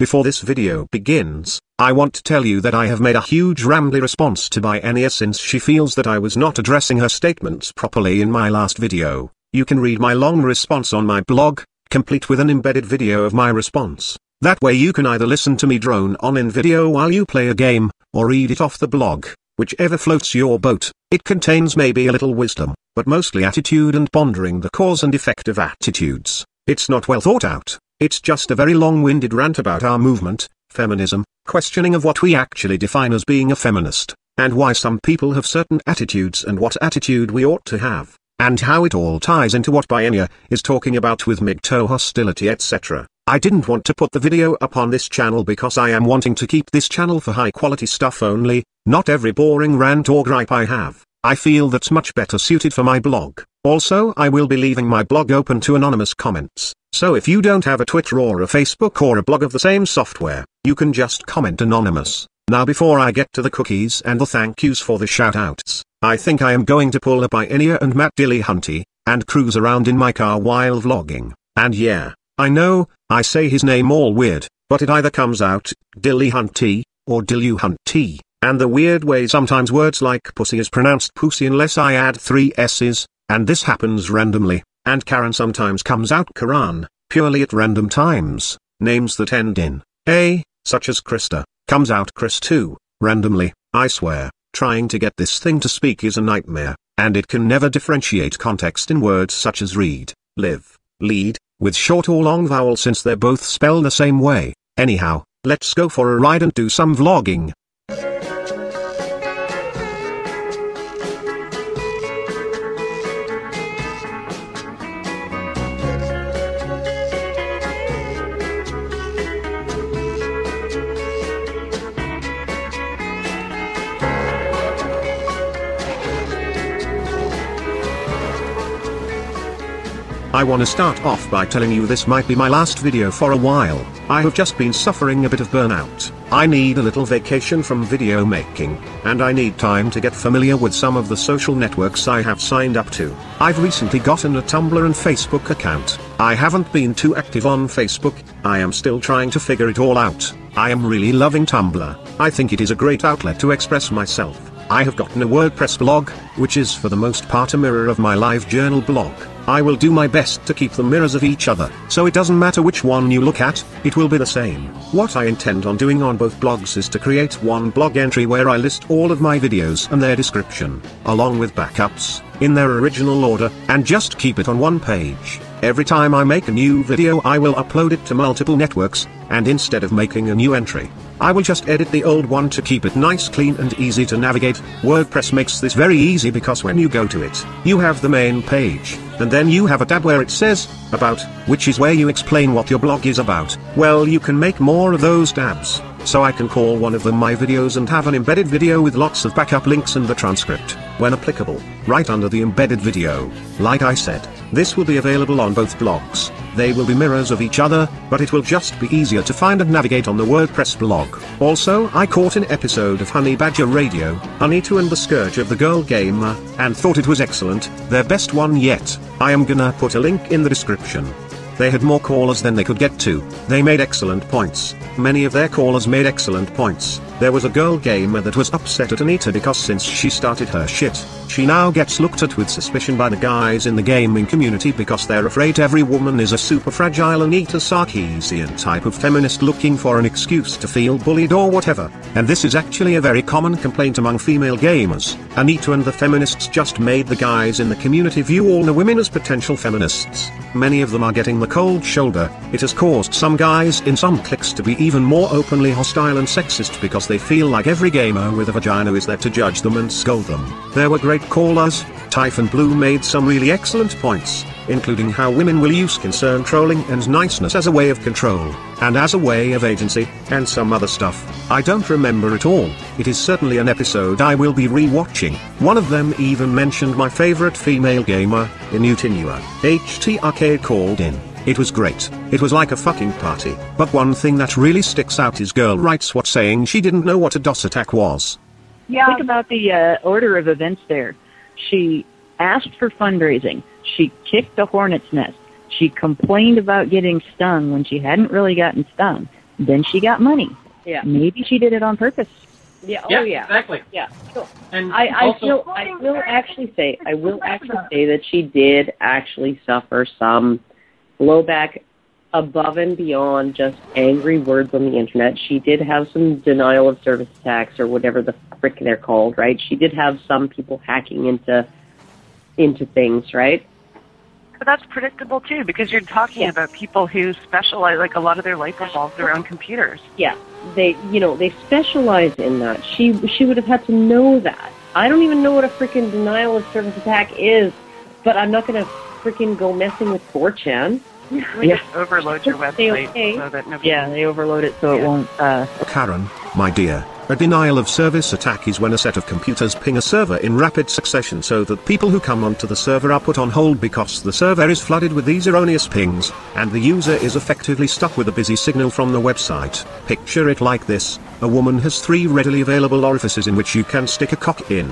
Before this video begins, I want to tell you that I have made a huge rambly response to Byenia since she feels that I was not addressing her statements properly in my last video. You can read my long response on my blog, complete with an embedded video of my response. That way you can either listen to me drone on in video while you play a game, or read it off the blog, whichever floats your boat. It contains maybe a little wisdom, but mostly attitude and pondering the cause and effect of attitudes. It's not well thought out, it's just a very long-winded rant about our movement, feminism, questioning of what we actually define as being a feminist, and why some people have certain attitudes and what attitude we ought to have, and how it all ties into what Byenia is talking about with MGTOW hostility etc. I didn't want to put the video up on this channel because I am wanting to keep this channel for high quality stuff only, not every boring rant or gripe I have. I feel that's much better suited for my blog. Also, I will be leaving my blog open to anonymous comments, so if you don't have a Twitter or a Facebook or a blog of the same software, you can just comment anonymous. Now before I get to the cookies and the thank yous for the shoutouts, I think I am going to pull up Byenia and Matt Dillahunty, and cruise around in my car while vlogging. And yeah, I know, I say his name all weird, but it either comes out, Dillahunty, or Dilluhunty, and the weird way sometimes words like pussy is pronounced pussy unless I add 3 S's, and this happens randomly, and Karen sometimes comes out Karan, purely at random times. Names that end in A, such as Krista, comes out Chris too, randomly. I swear, trying to get this thing to speak is a nightmare, and it can never differentiate context in words such as read, live, lead, with short or long vowels since they're both spelled the same way. Anyhow, let's go for a ride and do some vlogging. I want to start off by telling you this might be my last video for a while. I have just been suffering a bit of burnout. I need a little vacation from video making, and I need time to get familiar with some of the social networks I have signed up to. I've recently gotten a Tumblr and Facebook account. I haven't been too active on Facebook, I am still trying to figure it all out. I am really loving Tumblr. I think it is a great outlet to express myself. I have gotten a WordPress blog, which is for the most part a mirror of my live journal blog. I will do my best to keep them mirrors of each other, so it doesn't matter which one you look at, it will be the same. What I intend on doing on both blogs is to create one blog entry where I list all of my videos and their description, along with backups, in their original order, and just keep it on one page. Every time I make a new video I will upload it to multiple networks, and instead of making a new entry, I will just edit the old one to keep it nice, clean and easy to navigate. WordPress makes this very easy because when you go to it, you have the main page, and then you have a tab where it says, About, which is where you explain what your blog is about. Well, you can make more of those tabs, so I can call one of them my videos and have an embedded video with lots of backup links and the transcript, when applicable, right under the embedded video. Like I said, this will be available on both blogs. They will be mirrors of each other, but it will just be easier to find and navigate on the WordPress blog. Also, I caught an episode of Honey Badger Radio, Anitu and the Scourge of the Girl Gamer, and thought it was excellent, their best one yet. I am gonna put a link in the description. They had more callers than they could get to. They made excellent points. Many of their callers made excellent points. There was a girl gamer that was upset at Anita because since she started her shit, she now gets looked at with suspicion by the guys in the gaming community because they're afraid every woman is a super fragile Anita Sarkeesian type of feminist looking for an excuse to feel bullied or whatever. And this is actually a very common complaint among female gamers. Anita and the feminists just made the guys in the community view all the women as potential feminists. Many of them are getting the cold shoulder. It has caused some guys in some cliques to be even more openly hostile and sexist because they feel like every gamer with a vagina is there to judge them and scold them. There were great callers. Typhon Blue made some really excellent points, including how women will use concern, trolling and niceness as a way of control, and as a way of agency, and some other stuff. I don't remember it all. It is certainly an episode I will be re-watching. One of them even mentioned my favorite female gamer, Inutinua. HT Arcade called in. It was great. It was like a fucking party. But one thing that really sticks out is girl writes what saying she didn't know what a DOS attack was. Yeah. Think about the order of events there. She asked for fundraising. She kicked a hornet's nest. She complained about getting stung when she hadn't really gotten stung. then she got money. Yeah. Maybe she did it on purpose. Yeah. Yeah, Oh, yeah. exactly. Yeah. So And I also, will actually say that she did actually suffer some blowback above and beyond just angry words on the internet. She did have some denial of service attacks or whatever the frick they're called, right? She did have some people hacking into things, right? But that's predictable too, because you're talking about people who specialize, like a lot of their life revolves around computers. Yeah, they specialize in that. She would have had to know that. I don't even know what a freaking denial of service attack is, but I'm not going to freaking go messing with 4chan. Just overload your website so that nobody... Yeah, they overload it so it won't... Karen, my dear, a denial of service attack is when a set of computers ping a server in rapid succession so that people who come onto the server are put on hold because the server is flooded with these erroneous pings, and the user is effectively stuck with a busy signal from the website. Picture it like this: a woman has 3 readily available orifices in which you can stick a cock in.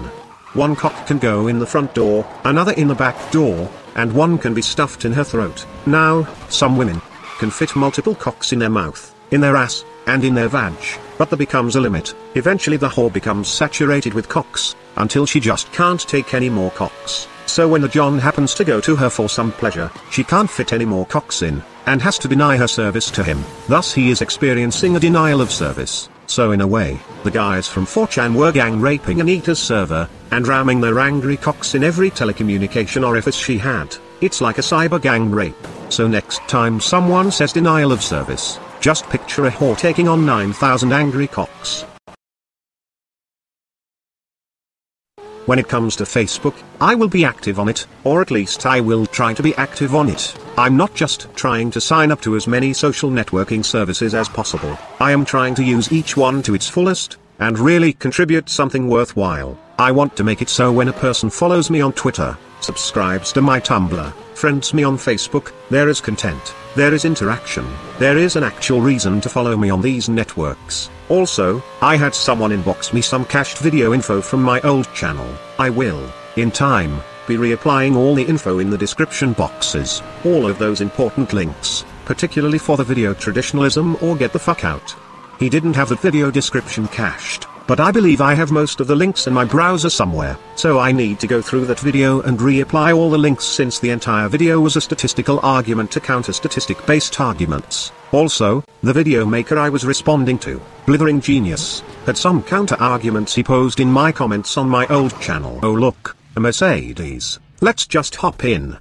One cock can go in the front door, another in the back door, and one can be stuffed in her throat. Now, some women can fit multiple cocks in their mouth, in their ass, and in their vag, but there becomes a limit. Eventually the whore becomes saturated with cocks, until she just can't take any more cocks. So when the John happens to go to her for some pleasure, she can't fit any more cocks in, and has to deny her service to him. Thus he is experiencing a denial of service. So in a way, the guys from 4chan were gang raping Anita's server, and ramming their angry cocks in every telecommunication orifice she had. It's like a cyber gang rape. So next time someone says denial of service, just picture a whore taking on 9,000 angry cocks. When it comes to Facebook, I will be active on it, or at least I will try to be active on it. I'm not just trying to sign up to as many social networking services as possible. I am trying to use each one to its fullest, and really contribute something worthwhile. I want to make it so when a person follows me on Twitter, subscribes to my Tumblr, friends me on Facebook, there is content, there is interaction, there is an actual reason to follow me on these networks. Also, I had someone inbox me some cached video info from my old channel. I will, in time, be reapplying all the info in the description boxes, all of those important links, particularly for the video Traditionalism or Get the Fuck Out. He didn't have that video description cached, but I believe I have most of the links in my browser somewhere, so I need to go through that video and reapply all the links since the entire video was a statistical argument to counter statistic-based arguments. Also, the video maker I was responding to, Blithering Genius, had some counter-arguments he posed in my comments on my old channel. Oh look, a Mercedes. Let's just hop in.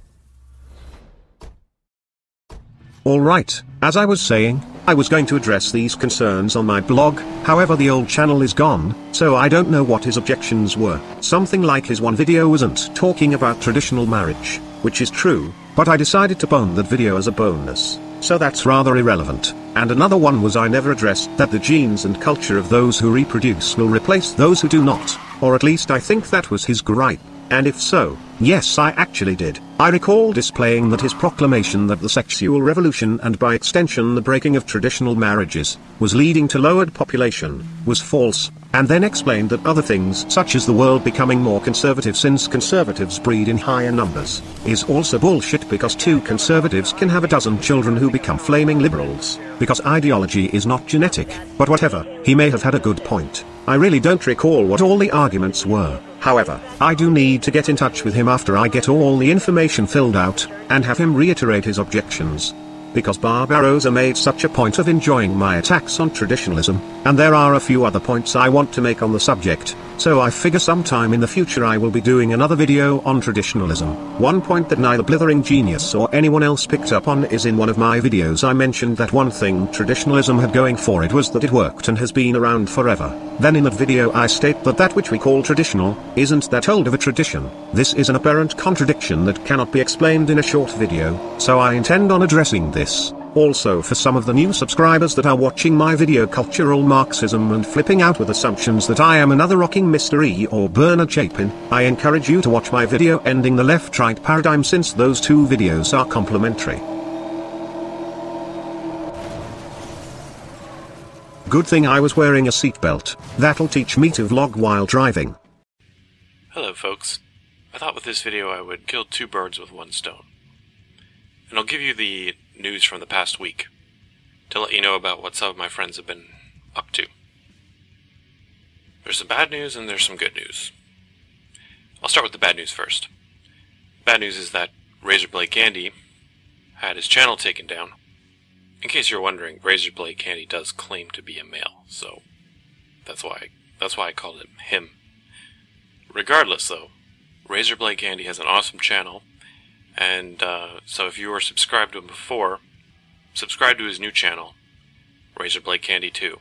Alright, as I was saying, I was going to address these concerns on my blog, however the old channel is gone, so I don't know what his objections were. Something like his one video wasn't talking about traditional marriage, which is true, but I decided to bone that video as a bonus, so that's rather irrelevant. And another one was I never addressed that the genes and culture of those who reproduce will replace those who do not, or at least I think that was his gripe. And if so, yes, I actually did. I recall displaying that his proclamation that the sexual revolution and by extension the breaking of traditional marriages was leading to lowered population was false, and then explained that other things such as the world becoming more conservative since conservatives breed in higher numbers is also bullshit because 2 conservatives can have a dozen children who become flaming liberals, because ideology is not genetic. But whatever, he may have had a good point. I really don't recall what all the arguments were. However, I do need to get in touch with him after I get all the information filled out, and have him reiterate his objections. Because Barbarossa made such a point of enjoying my attacks on traditionalism, and there are a few other points I want to make on the subject, so I figure sometime in the future I will be doing another video on traditionalism. One point that neither Blithering Genius or anyone else picked up on is in one of my videos I mentioned that one thing traditionalism had going for it was that it worked and has been around forever. Then in that video I state that that which we call traditional, isn't that old of a tradition. This is an apparent contradiction that cannot be explained in a short video, so I intend on addressing this. Also, for some of the new subscribers that are watching my video Cultural Marxism and flipping out with assumptions that I am another rocking Mr. E or Bernard Chapin, I encourage you to watch my video Ending the Left-Right Paradigm since those 2 videos are complementary. Good thing I was wearing a seatbelt. That'll teach me to vlog while driving. Hello folks. I thought with this video I would kill 2 birds with one stone. And I'll give you the news from the past week. to let you know about what some of my friends have been up to. There's some bad news and there's some good news. I'll start with the bad news first. Bad news is that Razorblade Candy had his channel taken down. In case you're wondering, Razorblade Candy does claim to be a male, so that's why I called him him. Regardless, though, Razorblade Candy has an awesome channel, and so if you were subscribed to him before, subscribe to his new channel, Razorblade Candy 2.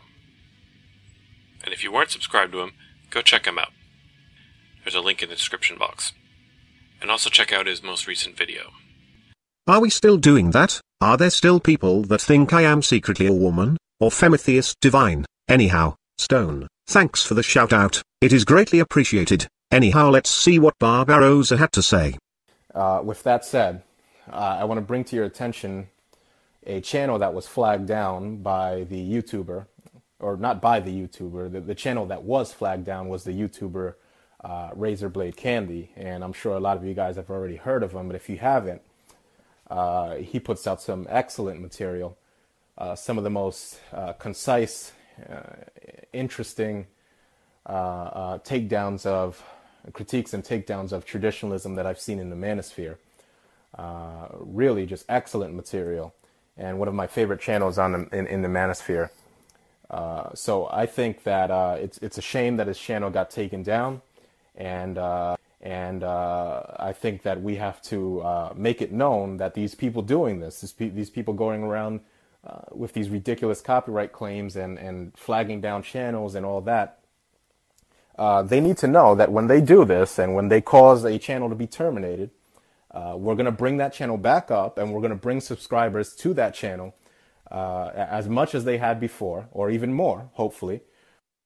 And if you weren't subscribed to him, go check him out. There's a link in the description box. And also check out his most recent video. Are we still doing that? Are there still people that think I am secretly a woman, or femitheist divine? Anyhow, Stone, thanks for the shout out, it is greatly appreciated. Anyhow, let's see what Barbarossa had to say. With that said, I want to bring to your attention a channel that was flagged down by the YouTuber, or not by the YouTuber, the channel that was flagged down was the YouTuber Razorblade Candy, and I'm sure a lot of you guys have already heard of him, but if you haven't, he puts out some excellent material, some of the most concise, interesting takedowns of critiques and takedowns of traditionalism that I've seen in the manosphere. Really just excellent material, and one of my favorite channels in the manosphere. So I think that it's a shame that his channel got taken down, and I think that we have to make it known that these people doing this, these people going around with these ridiculous copyright claims and flagging down channels and all that, they need to know that when they do this and when they cause a channel to be terminated, we're going to bring that channel back up, and we're going to bring subscribers to that channel as much as they had before, or even more, hopefully.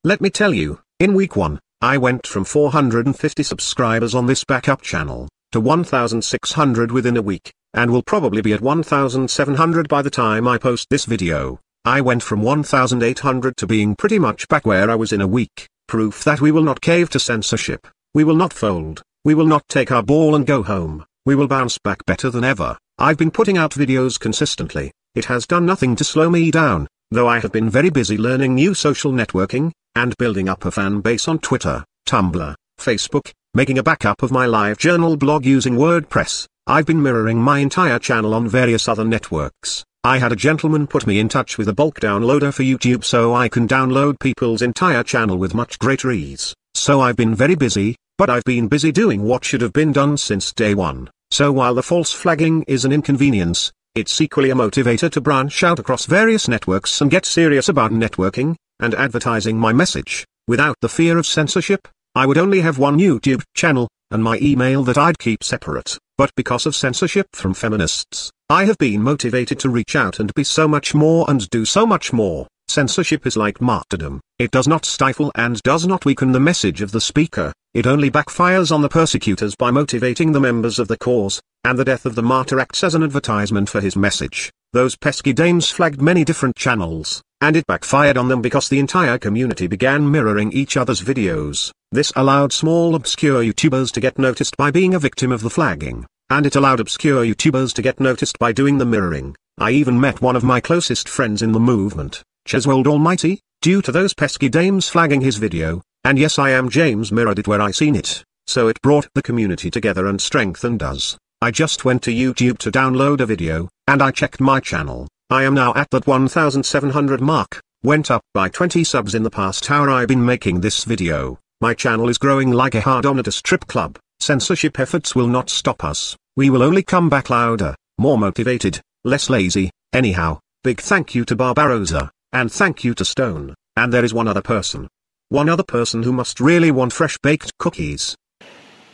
Let me tell you, in week 1, I went from 450 subscribers on this backup channel to 1,600 within a week, and will probably be at 1,700 by the time I post this video. I went from 1,800 to being pretty much back where I was in a week, proof that we will not cave to censorship, we will not fold, we will not take our ball and go home, we will bounce back better than ever. I've been putting out videos consistently, it has done nothing to slow me down, though I have been very busy learning new social networking, and building up a fan base on Twitter, Tumblr, Facebook, making a backup of my live journal blog using WordPress. I've been mirroring my entire channel on various other networks. I had a gentleman put me in touch with a bulk downloader for YouTube so I can download people's entire channel with much greater ease. So I've been very busy, but I've been busy doing what should have been done since day one. So while the false flagging is an inconvenience, it's equally a motivator to branch out across various networks and get serious about networking and advertising my message. Without the fear of censorship, I would only have one YouTube channel, and my email that I'd keep separate. But because of censorship from feminists, I have been motivated to reach out and be so much more and do so much more. Censorship is like martyrdom. It does not stifle and does not weaken the message of the speaker, it only backfires on the persecutors by motivating the members of the cause, and the death of the martyr acts as an advertisement for his message. Those pesky dames flagged many different channels, and it backfired on them because the entire community began mirroring each other's videos. This allowed small obscure YouTubers to get noticed by being a victim of the flagging, and it allowed obscure YouTubers to get noticed by doing the mirroring. I even met one of my closest friends in the movement, Cheswold Almighty, due to those pesky dames flagging his video, and yes, I am James mirrored it where I seen it, so it brought the community together and strengthened us. I just went to YouTube to download a video, and I checked my channel. I am now at that 1,700 mark, went up by 20 subs in the past hour I've been making this video. My channel is growing like a hard-on at a strip club. Censorship efforts will not stop us, we will only come back louder, more motivated, less lazy. Anyhow, big thank you to Barbarossa, and thank you to Stone, and there is one other person. One other person who must really want fresh baked cookies.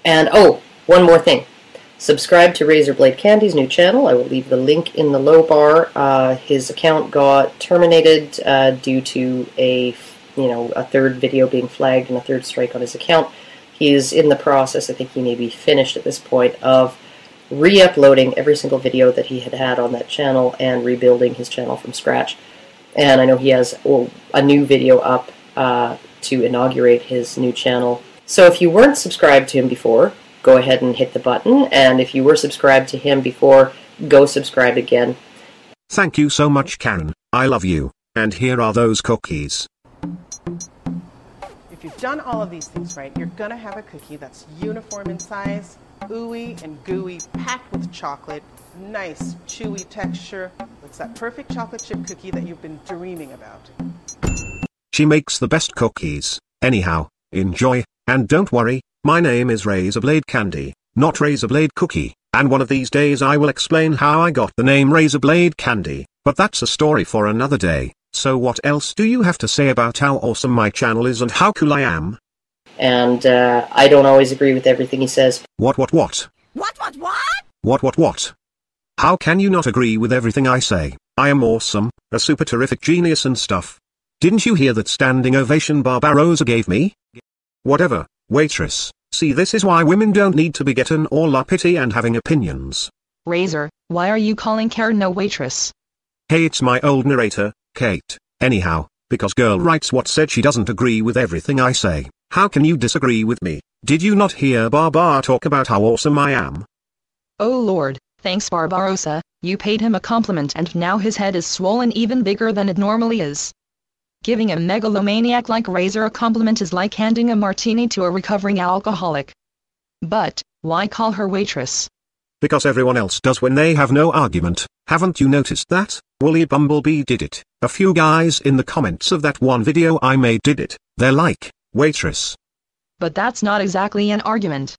And oh, one more thing. Subscribe to Razorblade Candy's new channel. I will leave the link in the low bar. His account got terminated due to a third video being flagged and a third strike on his account. He is in the process, I think he may be finished at this point, of re-uploading every single video that he had on that channel and rebuilding his channel from scratch. And I know he has a new video up to inaugurate his new channel. So if you weren't subscribed to him before, go ahead and hit the button, and if you were subscribed to him before, go subscribe again. Thank you so much, Karen. I love you. And here are those cookies. If you've done all of these things right, you're gonna have a cookie that's uniform in size, ooey and gooey, packed with chocolate, nice chewy texture. It's that perfect chocolate chip cookie that you've been dreaming about. She makes the best cookies. Anyhow, enjoy, and don't worry, my name is Razorblade Candy, not Razorblade Cookie, and one of these days I will explain how I got the name Razorblade Candy, but that's a story for another day. So what else do you have to say about how awesome my channel is and how cool I am? And I don't always agree with everything he says. What? What? How can you not agree with everything I say? I am awesome, a super terrific genius and stuff. Didn't you hear that standing ovation Barbarossa gave me? Whatever, waitress. See, this is why women don't need to be getting all uppity and having opinions. Razor, why are you calling Karen a waitress? Hey, it's my old narrator, Kate. Anyhow, because girl writes what said she doesn't agree with everything I say. How can you disagree with me? Did you not hear Barbar talk about how awesome I am? Oh Lord, thanks Barbarossa, you paid him a compliment and now his head is swollen even bigger than it normally is. Giving a megalomaniac like Razor a compliment is like handing a martini to a recovering alcoholic. But, why call her waitress? Because everyone else does when they have no argument. Haven't you noticed that? Woolly Bumblebee did it. A few guys in the comments of that one video I made did it. They're like, waitress. But that's not exactly an argument.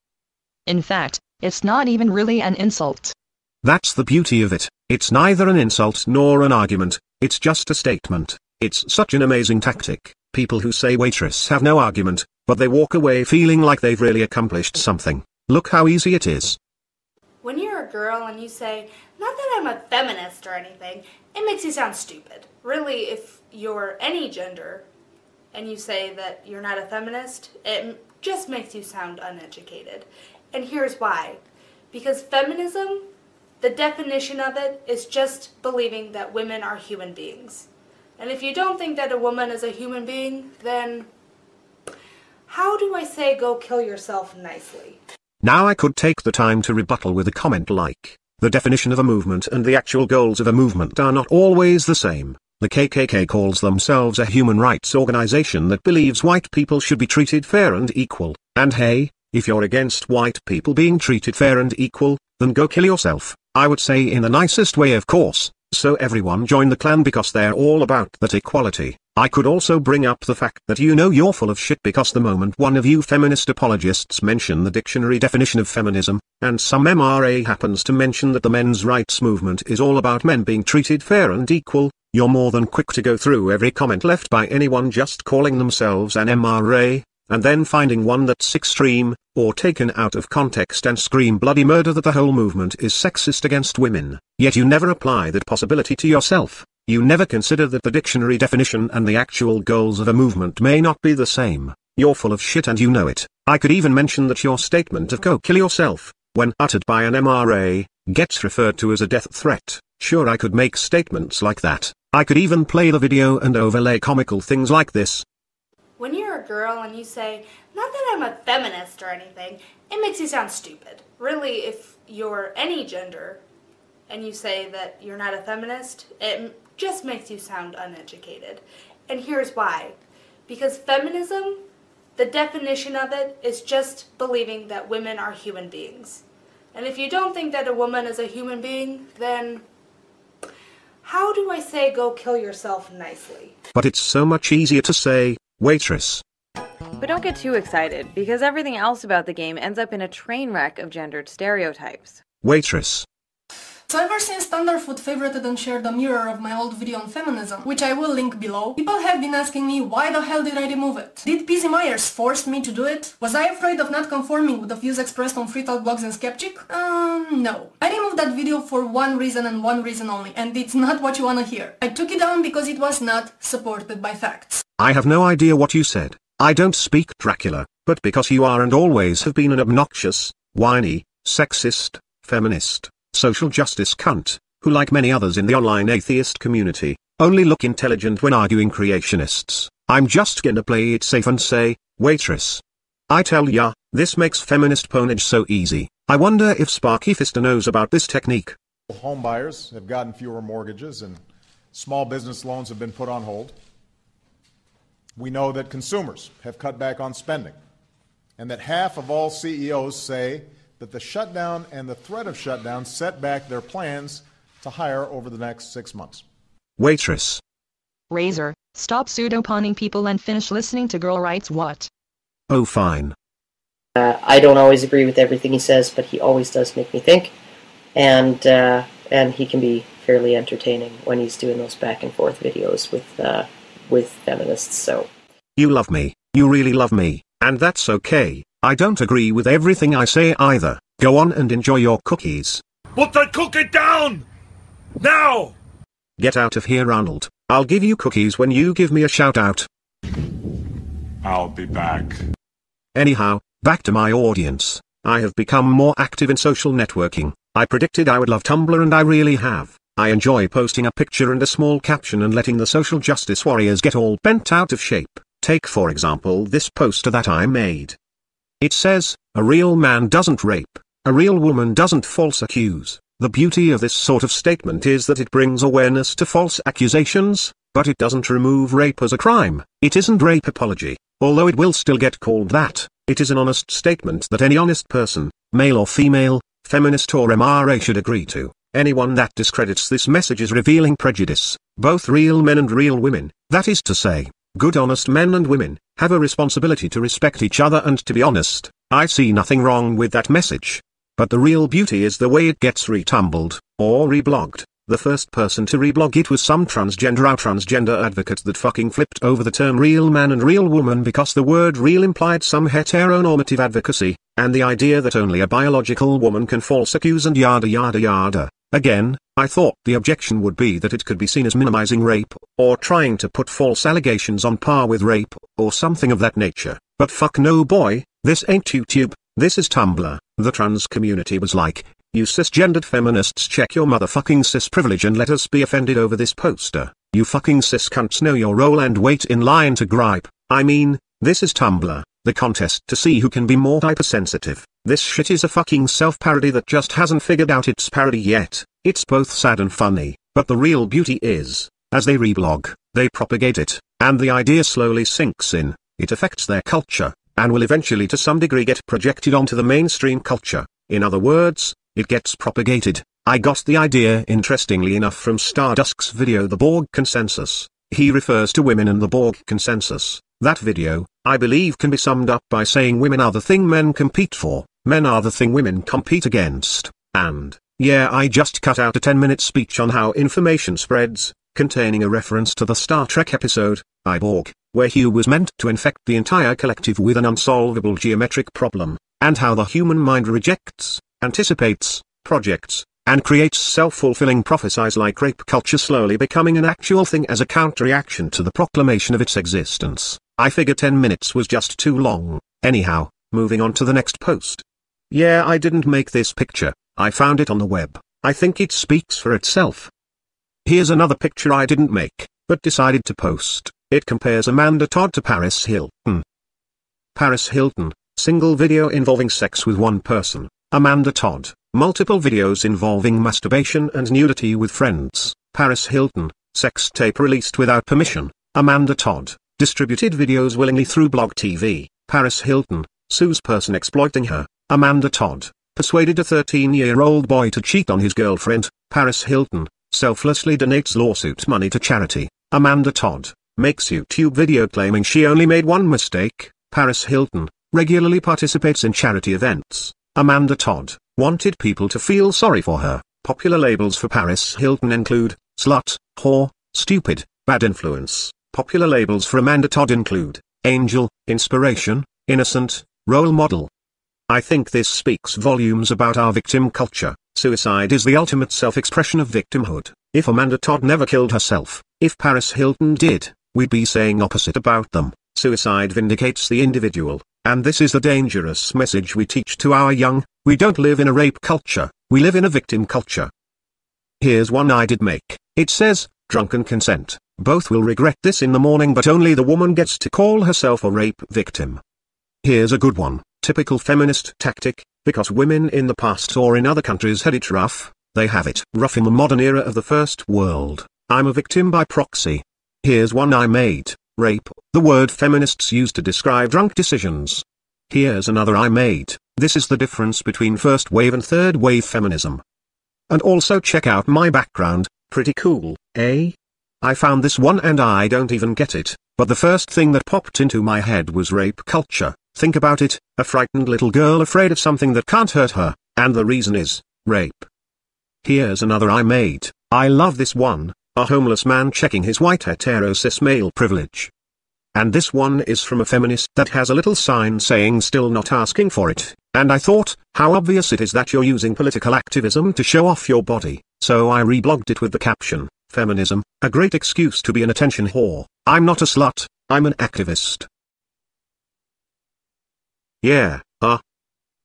In fact, it's not even really an insult. That's the beauty of it. It's neither an insult nor an argument. It's just a statement. It's such an amazing tactic. People who say waitress have no argument, but they walk away feeling like they've really accomplished something. Look how easy it is. When you're a girl and you say, not that I'm a feminist or anything, it makes you sound stupid. Really, if you're any gender and you say that you're not a feminist, it just makes you sound uneducated. And here's why. Because feminism, the definition of it is just believing that women are human beings. And if you don't think that a woman is a human being, then how do I say go kill yourself nicely? Now I could take the time to rebuttal with a comment like, the definition of a movement and the actual goals of a movement are not always the same. The KKK calls themselves a human rights organization that believes white people should be treated fair and equal. And hey, if you're against white people being treated fair and equal, then go kill yourself. I would say in the nicest way, of course. So everyone join the clan because they're all about that equality. I could also bring up the fact that you know you're full of shit because the moment one of you feminist apologists mention the dictionary definition of feminism, and some MRA happens to mention that the men's rights movement is all about men being treated fair and equal, you're more than quick to go through every comment left by anyone just calling themselves an MRA, and then finding one that's extreme, or taken out of context and scream bloody murder that the whole movement is sexist against women. Yet you never apply that possibility to yourself. You never consider that the dictionary definition and the actual goals of a movement may not be the same. You're full of shit and you know it. I could even mention that your statement of go kill yourself, when uttered by an MRA, gets referred to as a death threat. Sure, I could make statements like that. I could even play the video and overlay comical things like this. When you're a girl and you say, not that I'm a feminist or anything, it makes you sound stupid. Really, if you're any gender and you say that you're not a feminist, it just makes you sound uneducated. And here's why. Because feminism, the definition of it is just believing that women are human beings. And if you don't think that a woman is a human being, then how do I say go kill yourself nicely? But it's so much easier to say, waitress. But don't get too excited, because everything else about the game ends up in a train wreck of gendered stereotypes. Waitress. So ever since Thunderfoot favorited and shared a mirror of my old video on feminism, which I will link below, people have been asking me why the hell did I remove it? Did PC Myers force me to do it? Was I afraid of not conforming with the views expressed on Free Talk blogs and Skeptic? No. I removed that video for one reason and one reason only, and it's not what you wanna hear. I took it down because it was not supported by facts. I have no idea what you said. I don't speak Dracula, but because you are and always have been an obnoxious, whiny, sexist, feminist, social justice cunt, who like many others in the online atheist community, only look intelligent when arguing creationists, I'm just gonna play it safe and say, waitress. I tell ya, this makes feminist ponage so easy. I wonder if Sparky Fister knows about this technique. Home buyers have gotten fewer mortgages and small business loans have been put on hold. We know that consumers have cut back on spending and that half of all CEOs say that the shutdown and the threat of shutdown set back their plans to hire over the next 6 months. Waitress. Razor, stop pseudo-pawning people and finish listening to Girl Writes What. Oh fine. I don't always agree with everything he says, but he always does make me think. And he can be fairly entertaining when he's doing those back and forth videos with feminists. So you love me, you really love me, and that's okay. I don't agree with everything I say either. Go on and enjoy your cookies. Put that cookie down! Now! Get out of here, Arnold. I'll give you cookies when you give me a shout out. I'll be back. Anyhow, back to my audience. I have become more active in social networking. I predicted I would love Tumblr and I really have. I enjoy posting a picture and a small caption and letting the social justice warriors get all bent out of shape. Take for example this poster that I made. It says, "A real man doesn't rape. A real woman doesn't false accuse." The beauty of this sort of statement is that it brings awareness to false accusations, but it doesn't remove rape as a crime. It isn't rape apology, although it will still get called that. It is an honest statement that any honest person, male or female, feminist or MRA should agree to. Anyone that discredits this message is revealing prejudice. Both real men and real women, that is to say, good honest men and women, have a responsibility to respect each other and to be honest. I see nothing wrong with that message. But the real beauty is the way it gets retumbled, or reblogged. The first person to reblog it was some transgender advocate that fucking flipped over the term real man and real woman because the word real implied some heteronormative advocacy, and the idea that only a biological woman can false accuse and yada yada yada. Again, I thought the objection would be that it could be seen as minimizing rape, or trying to put false allegations on par with rape, or something of that nature. But fuck no boy, this ain't YouTube, this is Tumblr. The trans community was like, you cisgendered feminists, check your motherfucking cis privilege and let us be offended over this poster. You fucking cis cunts, know your role and wait in line to gripe. I mean, this is Tumblr, the contest to see who can be more hypersensitive. This shit is a fucking self-parody that just hasn't figured out its parody yet. It's both sad and funny, but the real beauty is, as they reblog, they propagate it, and the idea slowly sinks in, it affects their culture, and will eventually to some degree get projected onto the mainstream culture. In other words, it gets propagated. I got the idea interestingly enough from Stardusk's video The Borg Consensus. He refers to women and the Borg Consensus. That video, I believe, can be summed up by saying women are the thing men compete for, men are the thing women compete against, and, yeah, I just cut out a 10-minute speech on how information spreads, containing a reference to the Star Trek episode, I, Borg, where Hugh was meant to infect the entire collective with an unsolvable geometric problem, and how the human mind rejects, anticipates, projects, and creates self-fulfilling prophecies like rape culture slowly becoming an actual thing as a counter-reaction to the proclamation of its existence. I figure 10 minutes was just too long. Anyhow, moving on to the next post. Yeah, I didn't make this picture, I found it on the web. I think it speaks for itself. Here's another picture I didn't make, but decided to post. It compares Amanda Todd to Paris Hilton. Paris Hilton, single video involving sex with one person. Amanda Todd, multiple videos involving masturbation and nudity with friends. Paris Hilton, sex tape released without permission. Amanda Todd, distributed videos willingly through Blog TV. Paris Hilton, sues person exploiting her. Amanda Todd, persuaded a 13-year-old boy to cheat on his girlfriend. Paris Hilton, selflessly donates lawsuit money to charity. Amanda Todd, makes YouTube video claiming she only made one mistake. Paris Hilton, regularly participates in charity events. Amanda Todd, wanted people to feel sorry for her. Popular labels for Paris Hilton include, slut, whore, stupid, bad influence. Popular labels for Amanda Todd include, angel, inspiration, innocent, role model. I think this speaks volumes about our victim culture. Suicide is the ultimate self-expression of victimhood. If Amanda Todd never killed herself, if Paris Hilton did, we'd be saying opposite about them. Suicide vindicates the individual, and this is the dangerous message we teach to our young. We don't live in a rape culture, we live in a victim culture. Here's one I did make. It says, drunken consent. Both will regret this in the morning, but only the woman gets to call herself a rape victim. Here's a good one. Typical feminist tactic, because women in the past or in other countries had it rough, they have it rough in the modern era of the first world. I'm a victim by proxy. Here's one I made: rape, the word feminists use to describe drunk decisions. Here's another I made: this is the difference between first wave and third wave feminism. And also check out my background, pretty cool, eh? I found this one and I don't even get it, but the first thing that popped into my head was rape culture. Think about it, a frightened little girl afraid of something that can't hurt her, and the reason is rape. Here's another I made. I love this one: a homeless man checking his white hetero cis male privilege. And this one is from a feminist that has a little sign saying still not asking for it, and I thought, how obvious it is that you're using political activism to show off your body, so I reblogged it with the caption: feminism, a great excuse to be an attention whore. I'm not a slut, I'm an activist. Yeah,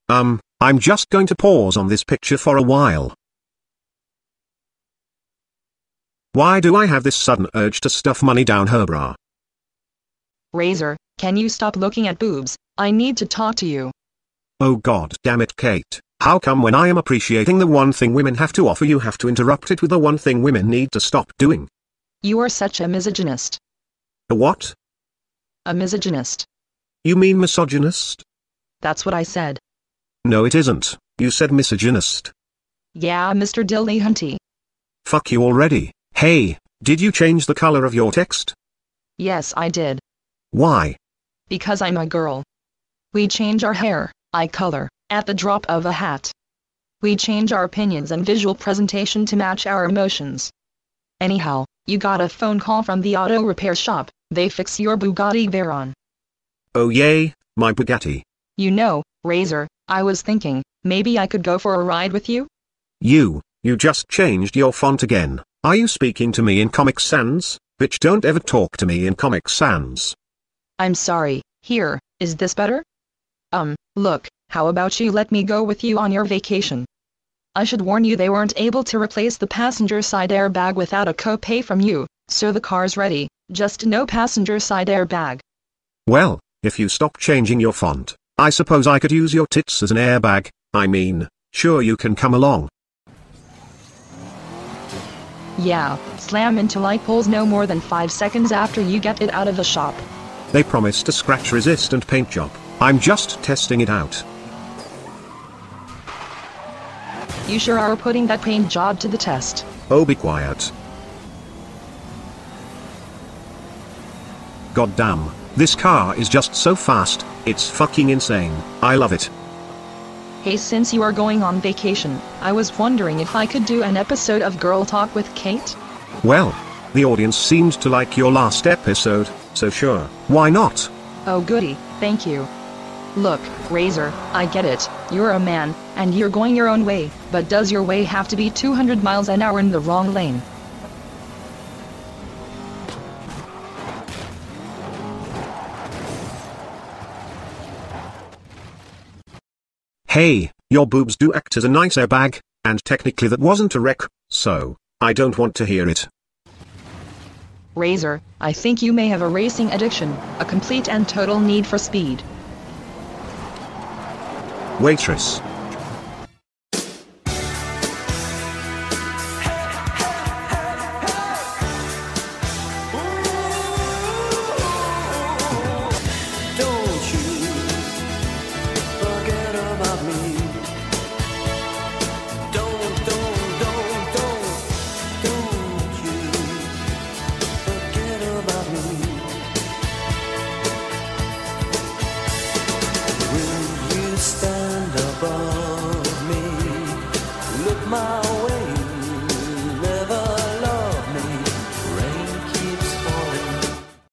I'm just going to pause on this picture for a while. Why do I have this sudden urge to stuff money down her bra? Razor, can you stop looking at boobs? I need to talk to you. Oh god damn it, Kate. How come when I am appreciating the one thing women have to offer you have to interrupt it with the one thing women need to stop doing? You are such a misogynist. A what? A misogynist. You mean misogynist? That's what I said. No it isn't, you said misogynist. Yeah, Mr. Dilly Hunty. Fuck you already. Hey, did you change the color of your text? Yes, I did. Why? Because I'm a girl. We change our hair, eye color, at the drop of a hat. We change our opinions and visual presentation to match our emotions. Anyhow, you got a phone call from the auto repair shop. They fix your Bugatti Veyron. Oh yay, my Bugatti. You know, Razor, I was thinking, maybe I could go for a ride with you? You just changed your font again. Are you speaking to me in Comic Sans? Bitch, don't ever talk to me in Comic Sans. I'm sorry. Here, is this better? Look, how about you let me go with you on your vacation? I should warn you they weren't able to replace the passenger side airbag without a copay from you, so the car's ready, just no passenger side airbag. Well, if you stop changing your font, I suppose I could use your tits as an airbag. I mean, sure you can come along. Yeah, slam into light poles no more than 5 seconds after you get it out of the shop. They promised a scratch-resistant paint job. I'm just testing it out. You sure are putting that paint job to the test. Oh, be quiet. God damn, this car is just so fast, it's fucking insane. I love it. Hey, since you are going on vacation, I was wondering if I could do an episode of Girl Talk with Kate? Well, the audience seemed to like your last episode, so sure, why not? Oh goody, thank you. Look, Razor, I get it, you're a man, and you're going your own way, but does your way have to be 200 miles an hour in the wrong lane? Hey, your boobs do act as a nice airbag, and technically that wasn't a wreck, so I don't want to hear it. Razor, I think you may have a racing addiction, a complete and total need for speed. Waitress. Stand above me, look my